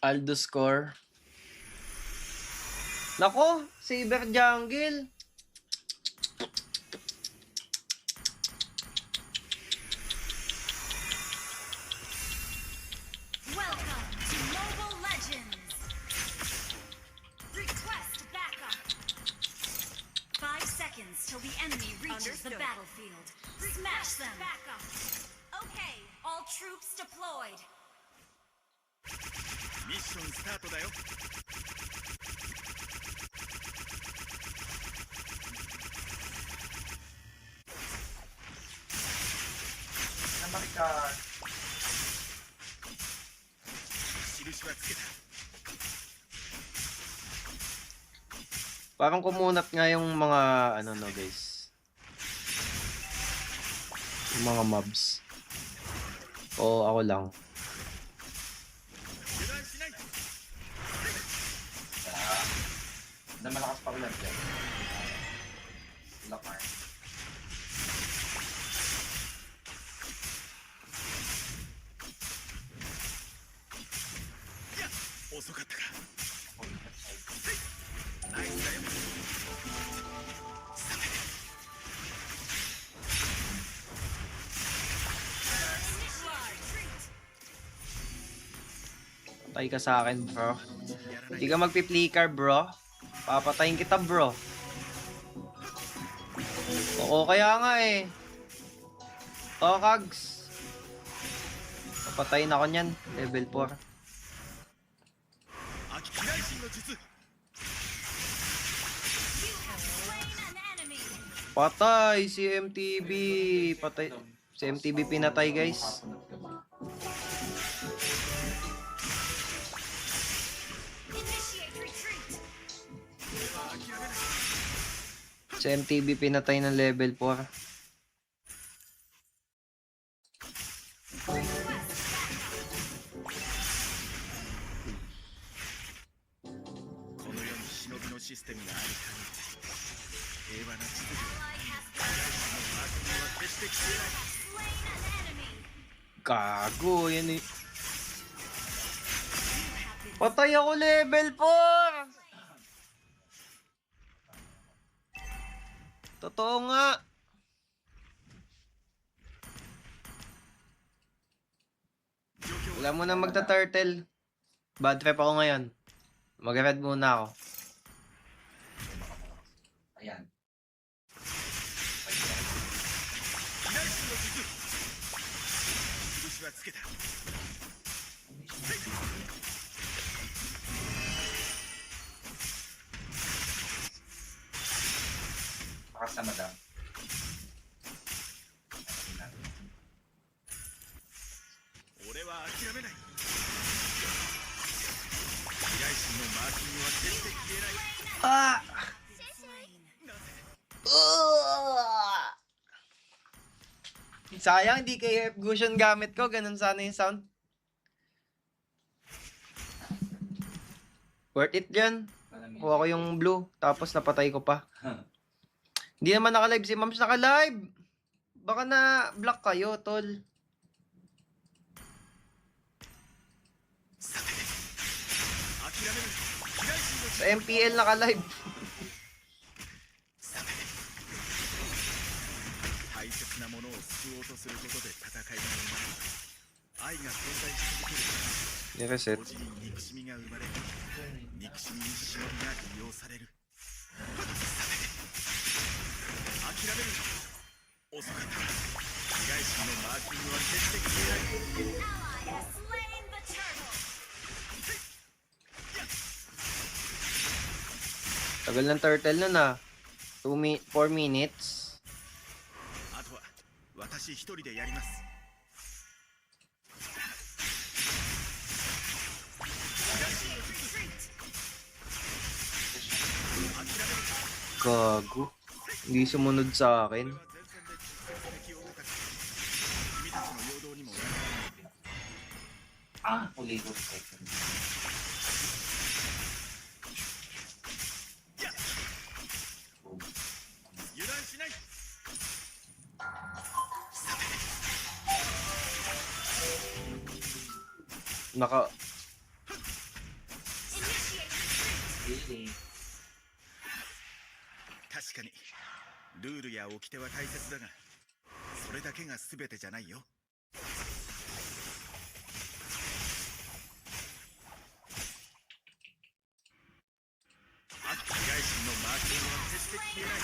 Aldo score. Nako, Saber Jungle. Welcome to Mobile Legends. Request backup. 5 seconds till the enemy reaches the battlefield. Smash them. Backup. Okay, all troops deployed. ミッションスタートだよ。 Namarika. 印はつけた。 Parang kumunat nga yung mga ano no guys. Yung mga mobs. O ako lang. 油断しない。 Na malakas pa ulan dyan. Lakar. 遅かったか。ナイスだよ。さて。 Patay ka sa akin, bro. Hindi ka magpi-flicker, bro. Papatayin kita, bro. Oo, kaya nga eh. Oo, Kags. Papatayin ako niyan. Level 4. 秋機内心の術。 You have slain an enemy. Patay si MTB. Patay. Si MTB pinatay, guys. Initiate retreat. Si MTB pinatay ng level 4. Request backup. この世に忍びのシステムがある限り、平和な秩序 Ally has のマークは決して消えない。 slain an enemy. Gago, yan eh. You have been Patay ako level 4! Totoo nga. Wala mo na magta-turtle. Bad trip ako ngayon. Mag-red muna ako. Ayan. 機内心の術。印はつけた。 Bakas na madam. 俺は諦めない。機内心のマーキングは決して消えない。 Ah! slain. Sayang, di KF Gusion gamit ko. Ganun sana yung sound. Worth it yan. Kuha ko yung blue. Tapos napatay ko pa. Hindi naman naka-live si Mams. Naka-live! Baka na block kayo, tol. さて、諦める。機内心の Sa MPL naka-live. さて、大切なものを救おうとすることで戦いが生まれ、愛が存在し続ける。 Ni-reset. 文字に憎しみが生まれ、憎しみに忍びが利用される。さて、諦める。遅かった。被害心のマーキングは決して消えない。 Ally has slain the turtle. Tagal ng turtle nun ah. 4 minutes. あとは私一人でやります。 Gago. Hindi sumunod sa akin. これは前線で直接敵を叩く。君たちの陽動にもなる。 Ah! Uli ko. Second. 油断しない。さて、 Naka... Really? 確かにルールや掟は大切だが、それだけが全てじゃないよ。悪被害心のマーキングは決して消えない。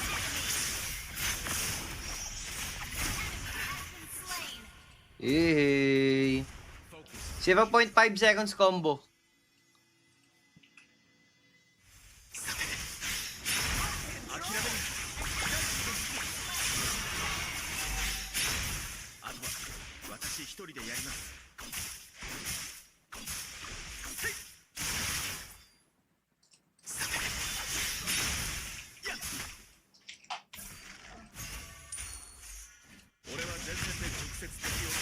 Yay! 0.5 seconds combo. 諦めるな。あとは私一人でやります。 俺は前線で直接敵を被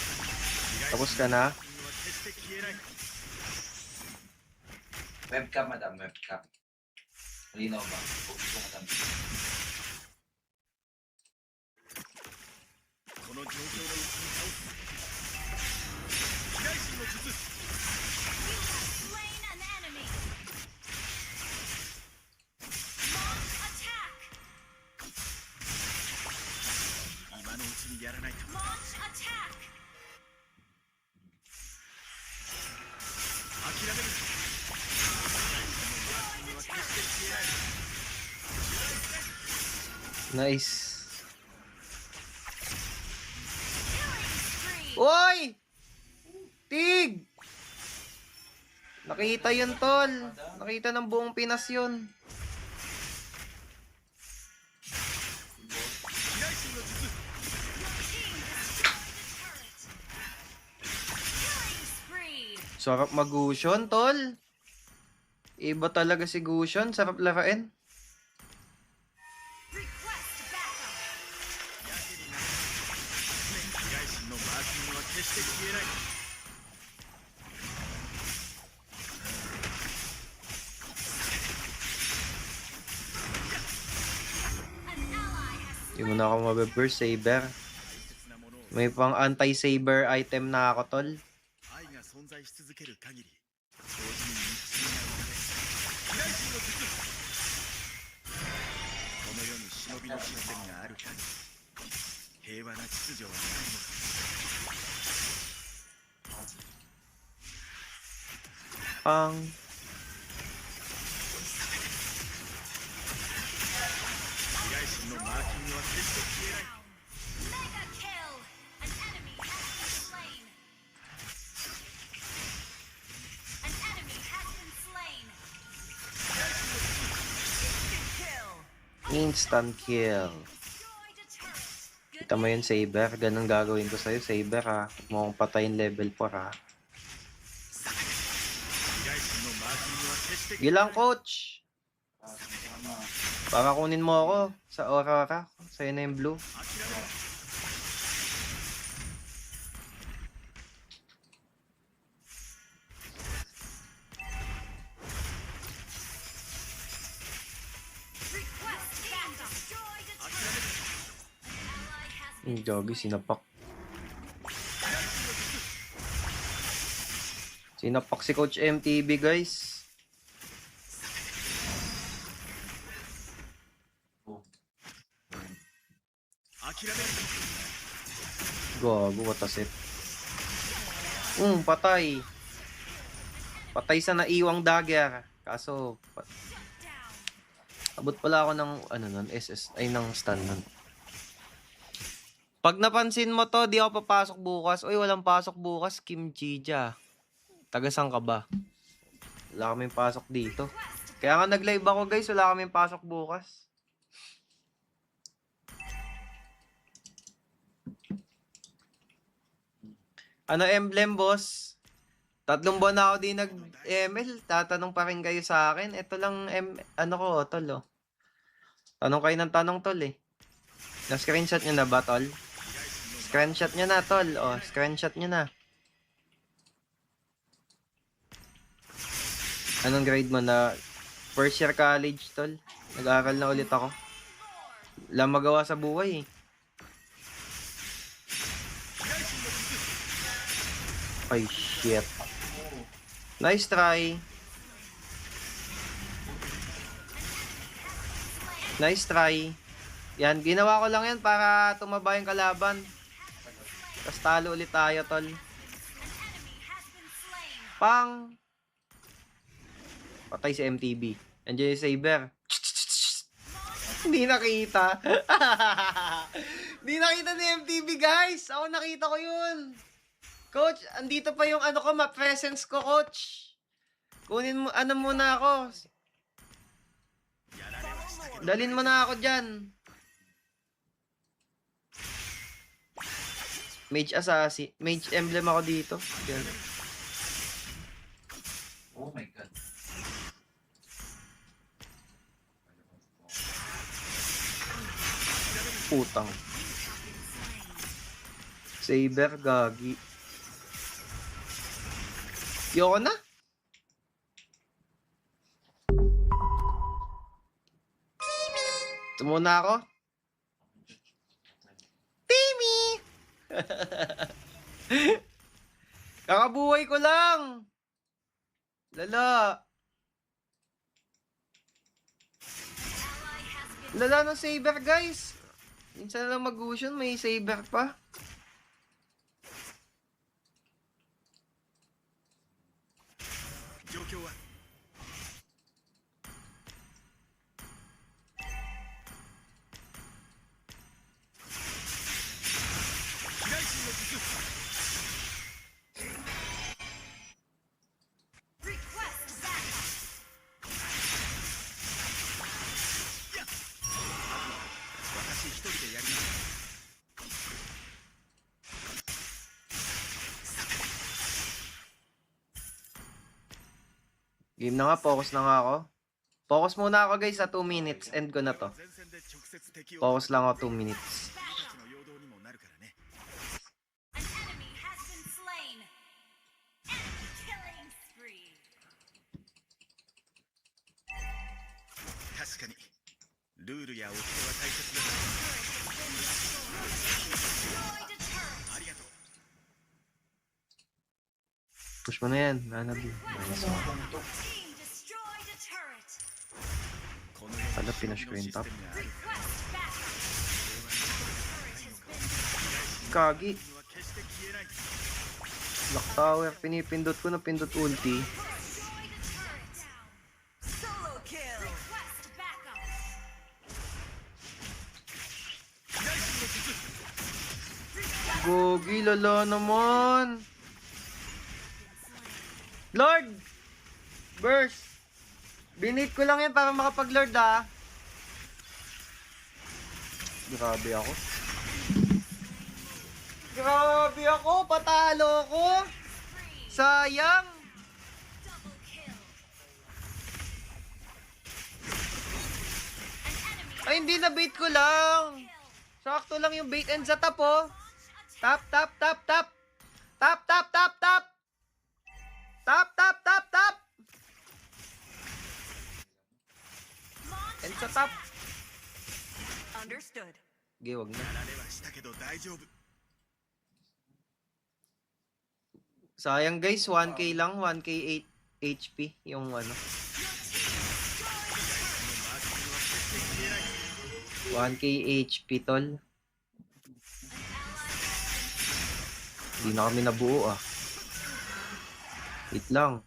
害 Tapos ka na? 心は決して消えない。 Webcam, madam, webcam. Linaw ba? Focus ko, madam. この状況のうちに倒す。被害心の術。 Slain an enemy. Launch attack. 今のうちにやらないと。 Launch attack. 諦めるな。被害心のマーキングは決して消えない。 Nice. Killing spree. Oy! Tig! Nakita yun, tol. Nakita ng buong Pinas yun. 被害心の術。 Team destroyed the turret. Killing spree. Sarap mag-Gusion, tol. Iba talaga si Gusion. Sarap larain. Request backup. やけになる。被害心のマーキングは決して消えない。 An ally has Hindi mo na ako mabe-burst, Saber. 大切なものを May pang anti-Saber item na ako, tol. 愛が存在し続ける限り、同時に憎しみが生まれ、被害心の術。この世に忍びのシステムがある限り、平和な秩序はないのだ。 Pang. 被害心のマーキングは決して消えない。 Mega kill. An enemy has been slain. An enemy has been slain. Instant kill. Destroyed a turret. Kita mo yun, Saber. Ganun gagawin ko sa'yo, Saber, ha. Huwag mo akong patayin level 4, ha. 被害心のマーキングは決して Gilang, coach. Tama. Baka kunin mo ako sa Aurora. Sa'yo na yung blue. 諦めるな。 Request backup. Destroyed a 諦 turret. めるな。 Ally has been Jogi, slain. sinapak. Sinapak si Coach MTV, guys. Oh. 諦めるな。 Gago, what a set. Patay. Patay sa naiwang dagger. Kaso, Down. abot pala ako ng, nun, SS, ay, ng stun nun. Pag napansin mo to, di ako papasok bukas. Uy, walang pasok bukas, Kim Jija. Taga-san ka ba? Wala kaming pasok dito. Kaya nga nag-live ako, guys. Wala kaming pasok bukas. Ano emblem, boss? 3 buwan na ako di nag-ML. Tatanong pa rin kayo sa akin. Ito lang, ano ko, tol, oh. Tanong kayo ng tanong, tol, eh. Na-screenshot nyo na ba, tol? Screenshot nyo na, tol. Oh, screenshot nyo na. Anong grade mo na? First year college, tol. Nag-aaral na ulit ako. Wala magawa sa buhay, eh. Ay, shit. Nice try. Nice try. Yan, ginawa ko lang yan para tumaba yung kalaban. Tapos talo ulit tayo, tol. An enemy has been slain. Pang! Patay si MTB. Andiyan yung Saber. Hindi nakita. Hindi nakita ni MTB, guys. Ako nakita ko yun. Coach, andito pa yung ano ko, map presence ko, coach. Kunin mo, ano muna ako. Dalin mo na ako dyan. Mage Assassin. Mage emblem ako dito. Yan. Oh my god. Putang. Saber, gagi. Yoko na. Ito muna ako. Timmy! Kakabuhay ko lang. Lala. Lala ng Saber, guys. Minsan na lang mag-gusion, may Saber pa. Request backup. 私一人でやります。 Game na nga, focus na nga ako. Focus muna ako, guys, sa 2 minutes. End ko na to. Focus lang ako 2 minutes. An enemy has been slain. Enemy killing spree. 確かにルールや掟は大切だ。 Destroyed a turret. ありがとう。 Push mo na yan. Nanabi. Nice one. Team destroyed a turret. この世に Hala, pinush ko yung top. Request backup. Turret has been Kagi. は決して消えない。 Lock tower. Pinipindot ko na pindot ulti. destroyed a turret. Solo kill. Request backup. Gogi, lala naman. Lord! Burst! Binit ko lang yan para makapag-lord, ah. Grabe ako. Grabe ako! Patalo ako! Sayang! Double kill. An enemy Ay, hindi na bait ko lang. Sakto lang yung bait and sa top, oh. Tap, tap, tap, tap. Tap, tap, tap, tap. Tap, tap, tap, tap. launch And sa top. Understood. Okay, wag na. やられはしたけど大丈夫。 Sayang guys, 1k lang, 1k 8 HP yung ano. 1k HP tol. Hindi na kami nabuo ah. Wait lang.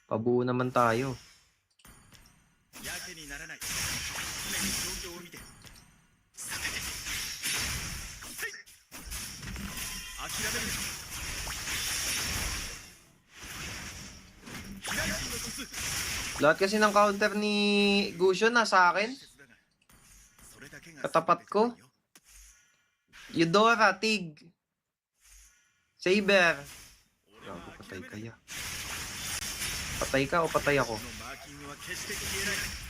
Pabuo naman tayo. やけにならない。常に状況を見て。さて。はい。諦めるな。被害者の術。 Lahat kasi ng counter ni Gusion nasa akin. それだけが Katapat ko. Eudora, Tig. Saber. Gago, patay kaya. Patay ka o patay ako? このマーキングは決して消えない。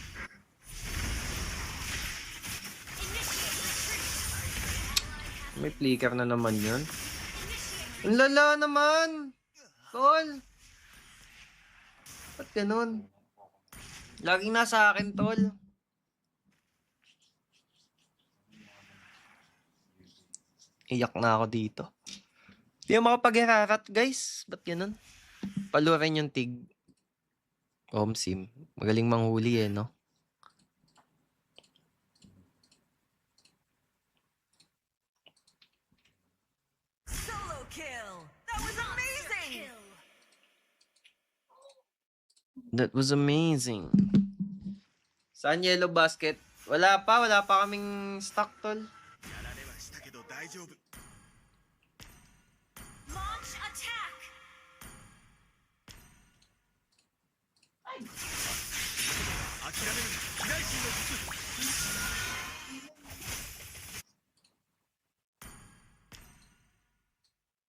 May flicker na naman yun. Ang lala naman! Tol! Ba't ganun? Laging nasa akin, tol. Iyak na ako dito. Di ako makapag-hararat, guys. Ba't ganun? Palurin yung tig. Sim. Magaling manghuli eh, no? That was amazing. Saan yellow basket? Wala pa kaming stock, tol. やられはしたけど大丈夫 Launch attack. 諦めるな大臣の術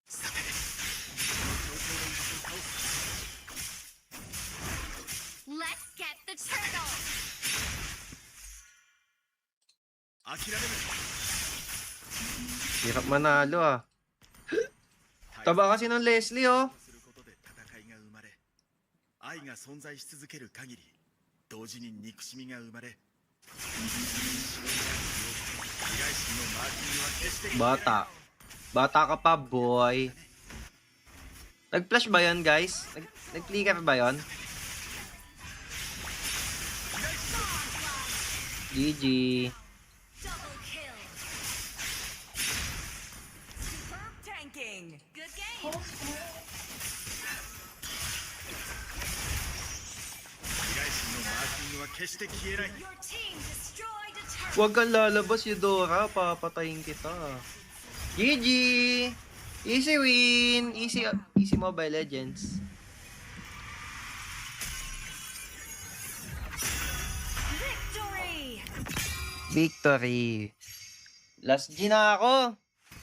さてこの強行の術を倒す Let's get the turtle. 諦める Hirap manalo ah. な Taba kasi ng Leslie oh. することで戦いが生まれ愛が存在し続ける限り同時に憎しみが生まれ被害心のマーキングは決して Bata. Bata ka pa, boy. Nag-flash ba yun, guys? Nag-flicker ba yun? GG. Double kill. Superb tanking. Good game. 被害心のマーキングは決して消えない Your team destroyed a turtle. Huwag kang lalabas, Eudora. Papatayin kita. GG! Easy win! Easy Mobile Legends. Victory. Victory! Last G na ako.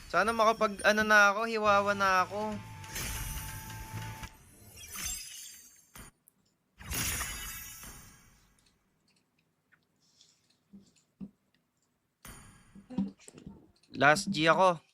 Sana makapag-ano na ako, hiwawa na ako. Last G ako.